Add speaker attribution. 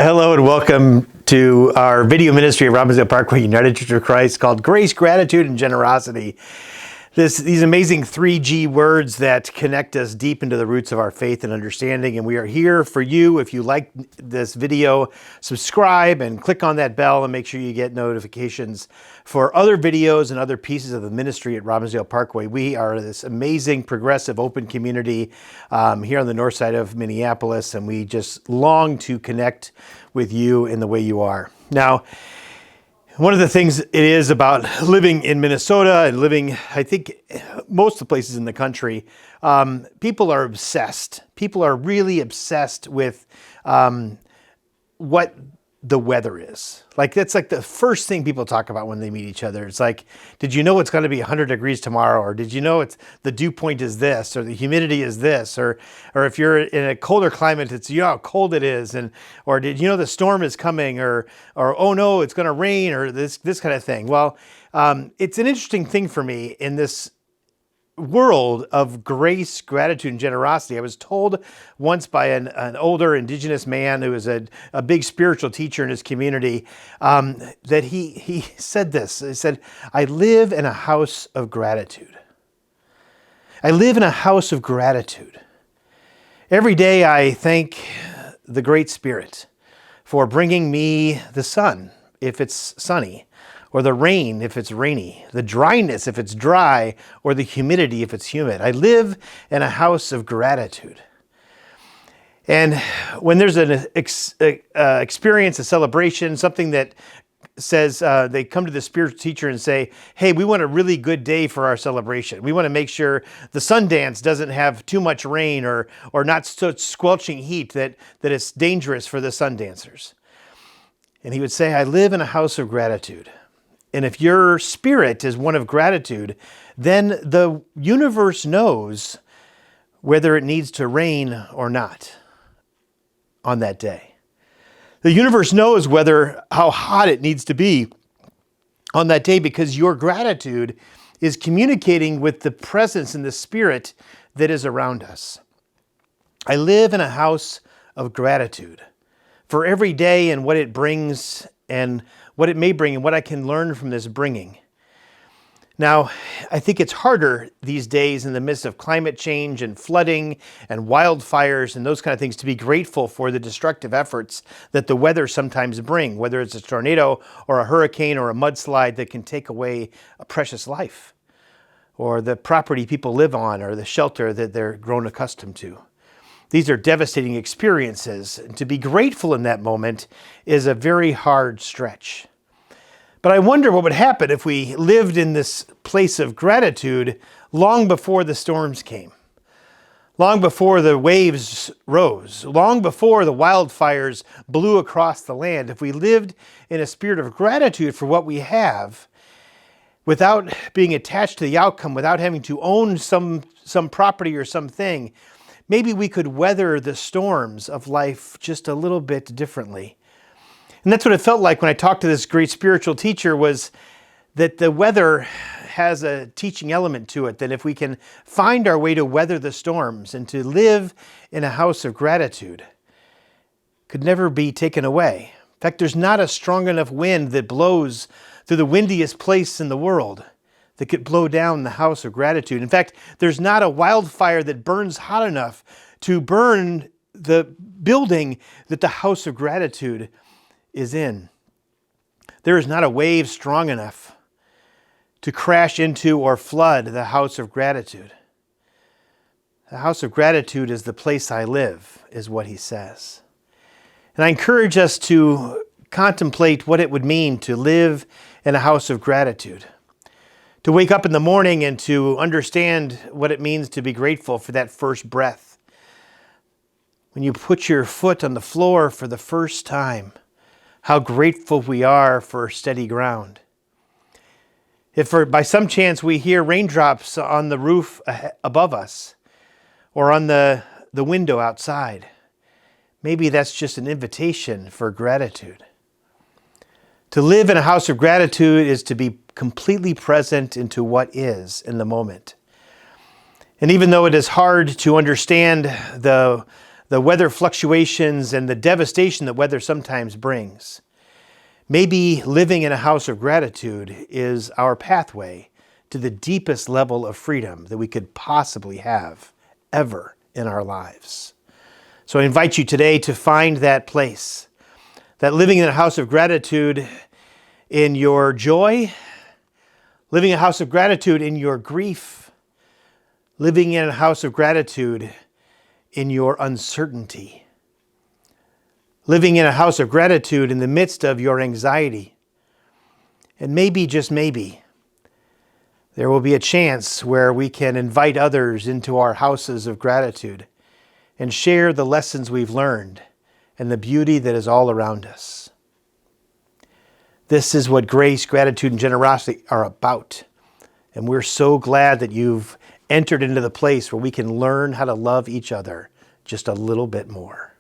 Speaker 1: Hello and welcome to our video ministry at Robbinsdale Parkway United Church of Christ called Grace, Gratitude, and Generosity. These amazing 3G words that connect us deep into the roots of our faith and understanding. And we are here for you. If you like this video, subscribe and click on that bell and make sure you get notifications for other videos and other pieces of the ministry at Robbinsdale Parkway. We are this amazing, progressive, open community here on the north side of Minneapolis, and we just long to connect with you in the way you are. Now, one of the things it is about living in Minnesota and living, I think, most of the places in the country, people are obsessed. People are really obsessed with what the weather is. Like, that's like the first thing people talk about when they meet each other. It's like, did you know it's going to be 100 degrees tomorrow? Or did you know it's the dew point is this, or the humidity is this, or if you're in a colder climate, it's, you know how cold it is, or did you know the storm is coming, or oh no, it's going to rain, or this kind of thing. Well, it's an interesting thing for me in this world of grace, gratitude, and generosity. I was told once by an older indigenous man who was a big spiritual teacher in his community that he said this. He said, I live in a house of gratitude. I live in a house of gratitude. Every day I thank the Great Spirit for bringing me the sun if it's sunny, or the rain if it's rainy, the dryness if it's dry, or the humidity if it's humid. I live in a house of gratitude. And when there's an experience, a celebration, something that says they come to the spiritual teacher and say, hey, we want a really good day for our celebration. We want to make sure the Sundance doesn't have too much rain or not such squelching heat that it's dangerous for the Sundancers. And he would say, I live in a house of gratitude. And if your spirit is one of gratitude, then the universe knows whether it needs to rain or not on that day. The universe knows how hot it needs to be on that day, because your gratitude is communicating with the presence and the spirit that is around us. I live in a house of gratitude for every day and what it brings and what it may bring and what I can learn from this bringing. Now, I think it's harder these days in the midst of climate change and flooding and wildfires and those kind of things to be grateful for the destructive efforts that the weather sometimes bring, whether it's a tornado or a hurricane or a mudslide that can take away a precious life, or the property people live on, or the shelter that they're grown accustomed to. These are devastating experiences, and to be grateful in that moment is a very hard stretch. But I wonder what would happen if we lived in this place of gratitude long before the storms came, long before the waves rose, long before the wildfires blew across the land. If we lived in a spirit of gratitude for what we have, without being attached to the outcome, without having to own some property or something, maybe we could weather the storms of life just a little bit differently. And that's what it felt like when I talked to this great spiritual teacher, was that the weather has a teaching element to it, that if we can find our way to weather the storms and to live in a house of gratitude, could never be taken away. In fact, there's not a strong enough wind that blows through the windiest place in the world that could blow down the house of gratitude. In fact, there's not a wildfire that burns hot enough to burn the building that the house of gratitude is in. There is not a wave strong enough to crash into or flood the house of gratitude. The house of gratitude is the place I live, is what he says. And I encourage us to contemplate what it would mean to live in a house of gratitude. To wake up in the morning and to understand what it means to be grateful for that first breath. When you put your foot on the floor for the first time, how grateful we are for steady ground. If by some chance we hear raindrops on the roof above us or on the window outside, maybe that's just an invitation for gratitude. To live in a house of gratitude is to be completely present into what is in the moment. And even though it is hard to understand the the weather fluctuations and the devastation that weather sometimes brings. Maybe living in a house of gratitude is our pathway to the deepest level of freedom that we could possibly have ever in our lives. So I invite you today to find that place, that living in a house of gratitude in your joy, living in a house of gratitude in your grief, living in a house of gratitude in your uncertainty, living in a house of gratitude in the midst of your anxiety. And maybe, just maybe, there will be a chance where we can invite others into our houses of gratitude and share the lessons we've learned and the beauty that is all around us. This is what grace, gratitude, and generosity are about. And we're so glad that you've entered into the place where we can learn how to love each other just a little bit more.